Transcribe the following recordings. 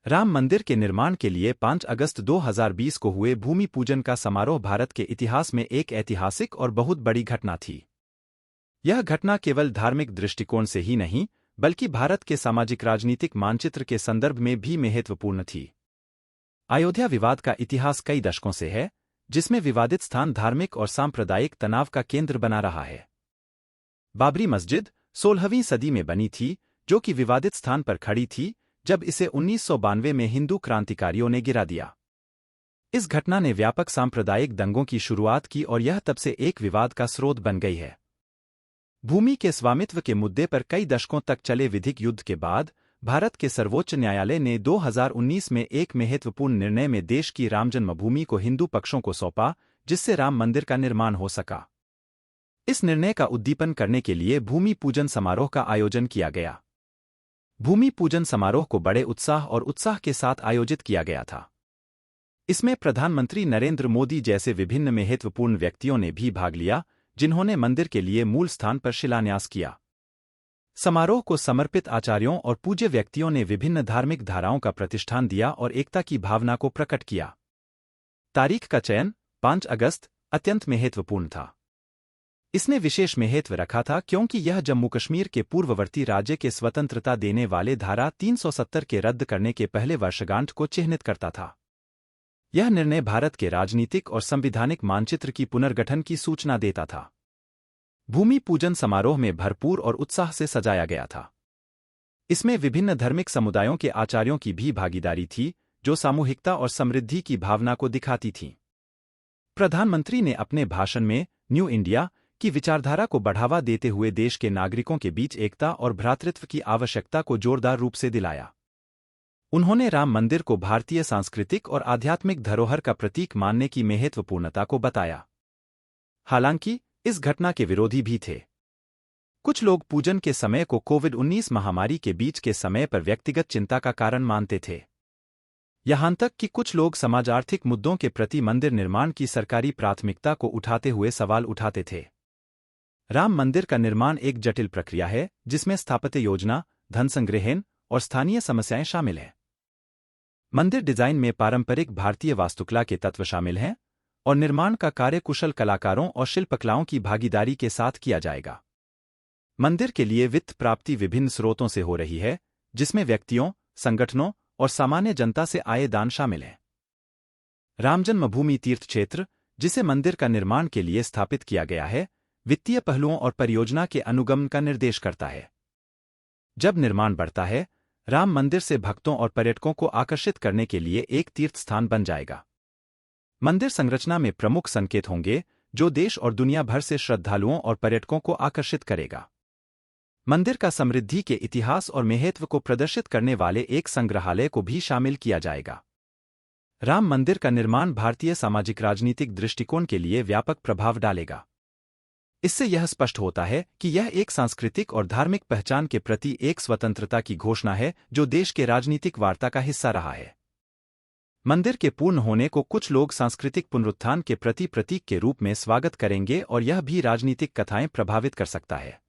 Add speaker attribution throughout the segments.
Speaker 1: राम मंदिर के निर्माण के लिए 5 अगस्त 2020 को हुए भूमि पूजन का समारोह भारत के इतिहास में एक ऐतिहासिक और बहुत बड़ी घटना थी। यह घटना केवल धार्मिक दृष्टिकोण से ही नहीं, बल्कि भारत के सामाजिक राजनीतिक मानचित्र के संदर्भ में भी महत्वपूर्ण थी। अयोध्या विवाद का इतिहास कई दशकों से है, जिसमें विवादित स्थान धार्मिक और सांप्रदायिक तनाव का केंद्र बना रहा है। बाबरी मस्जिद 16वीं सदी में बनी थी, जो कि विवादित स्थान पर खड़ी थी जब इसे 1992 में हिंदू क्रांतिकारियों ने गिरा दिया। इस घटना ने व्यापक सांप्रदायिक दंगों की शुरुआत की और यह तब से एक विवाद का स्रोत बन गई है। भूमि के स्वामित्व के मुद्दे पर कई दशकों तक चले विधिक युद्ध के बाद भारत के सर्वोच्च न्यायालय ने 2019 में एक महत्वपूर्ण निर्णय में देश की राम जन्मभूमि को हिंदू पक्षों को सौंपा, जिससे राम मंदिर का निर्माण हो सका। इस निर्णय का उद्दीपन करने के लिए भूमि पूजन समारोह का आयोजन किया गया। भूमि पूजन समारोह को बड़े उत्साह के साथ आयोजित किया गया था। इसमें प्रधानमंत्री नरेंद्र मोदी जैसे विभिन्न महत्वपूर्ण व्यक्तियों ने भी भाग लिया, जिन्होंने मंदिर के लिए मूल स्थान पर शिलान्यास किया। समारोह को समर्पित आचार्यों और पूज्य व्यक्तियों ने विभिन्न धार्मिक धाराओं का प्रतिष्ठान दिया और एकता की भावना को प्रकट किया। तारीख का चयन 5 अगस्त अत्यंत महत्वपूर्ण था। इसने विशेष महत्व रखा था क्योंकि यह जम्मू कश्मीर के पूर्ववर्ती राज्य के स्वतंत्रता देने वाले धारा 370 के रद्द करने के पहले वर्षगांठ को चिह्नित करता था। यह निर्णय भारत के राजनीतिक और संवैधानिक मानचित्र की पुनर्गठन की सूचना देता था। भूमि पूजन समारोह में भरपूर और उत्साह से सजाया गया था। इसमें विभिन्न धार्मिक समुदायों के आचार्यों की भी भागीदारी थी, जो सामूहिकता और समृद्धि की भावना को दिखाती थीं। प्रधानमंत्री ने अपने भाषण में न्यू इंडिया की विचारधारा को बढ़ावा देते हुए देश के नागरिकों के बीच एकता और भ्रातृत्व की आवश्यकता को जोरदार रूप से दिलाया। उन्होंने राम मंदिर को भारतीय सांस्कृतिक और आध्यात्मिक धरोहर का प्रतीक मानने की महत्वपूर्णता को बताया। हालांकि इस घटना के विरोधी भी थे। कुछ लोग पूजन के समय को कोविड-19 महामारी के बीच के समय पर व्यक्तिगत चिंता का कारण मानते थे। यहां तक कि कुछ लोग समाज आर्थिक मुद्दों के प्रति मंदिर निर्माण की सरकारी प्राथमिकता को उठाते हुए सवाल उठाते थे। राम मंदिर का निर्माण एक जटिल प्रक्रिया है, जिसमें स्थापत्य योजना, धन संग्रहण और स्थानीय समस्याएं शामिल हैं। मंदिर डिजाइन में पारंपरिक भारतीय वास्तुकला के तत्व शामिल हैं और निर्माण का कार्य कुशल कलाकारों और शिल्पकलाओं की भागीदारी के साथ किया जाएगा। मंदिर के लिए वित्त प्राप्ति विभिन्न स्रोतों से हो रही है, जिसमें व्यक्तियों, संगठनों और सामान्य जनता से आए दान शामिल हैं। राम जन्मभूमि तीर्थ क्षेत्र, जिसे मंदिर का निर्माण के लिए स्थापित किया गया है, वित्तीय पहलुओं और परियोजना के अनुगमन का निर्देश करता है। जब निर्माण बढ़ता है, राम मंदिर से भक्तों और पर्यटकों को आकर्षित करने के लिए एक तीर्थ स्थान बन जाएगा। मंदिर संरचना में प्रमुख संकेत होंगे, जो देश और दुनिया भर से श्रद्धालुओं और पर्यटकों को आकर्षित करेगा। मंदिर का समृद्धि के इतिहास और महत्व को प्रदर्शित करने वाले एक संग्रहालय को भी शामिल किया जाएगा। राम मंदिर का निर्माण भारतीय सामाजिक राजनीतिक दृष्टिकोण के लिए व्यापक प्रभाव डालेगा। इससे यह स्पष्ट होता है कि यह एक सांस्कृतिक और धार्मिक पहचान के प्रति एक स्वतंत्रता की घोषणा है, जो देश के राजनीतिक वार्ता का हिस्सा रहा है। मंदिर के पूर्ण होने को कुछ लोग सांस्कृतिक पुनरुत्थान के प्रति प्रतीक के रूप में स्वागत करेंगे और यह भी राजनीतिक कथाएं प्रभावित कर सकता है।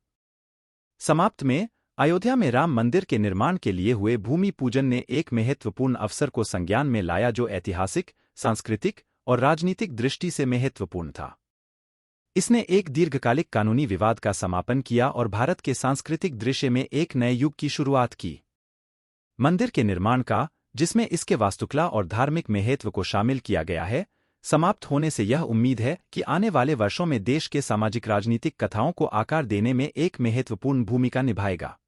Speaker 1: समाप्त में, अयोध्या में राम मंदिर के निर्माण के लिए हुए भूमि पूजन ने एक महत्वपूर्ण अवसर को संज्ञान में लाया, जो ऐतिहासिक, सांस्कृतिक और राजनीतिक दृष्टि से महत्वपूर्ण था। इसने एक दीर्घकालिक कानूनी विवाद का समापन किया और भारत के सांस्कृतिक दृश्य में एक नए युग की शुरुआत की। मंदिर के निर्माण का, जिसमें इसके वास्तुकला और धार्मिक महत्व को शामिल किया गया है, समाप्त होने से यह उम्मीद है कि आने वाले वर्षों में देश के सामाजिक राजनीतिक कथाओं को आकार देने में एक महत्वपूर्ण भूमिका निभाएगा।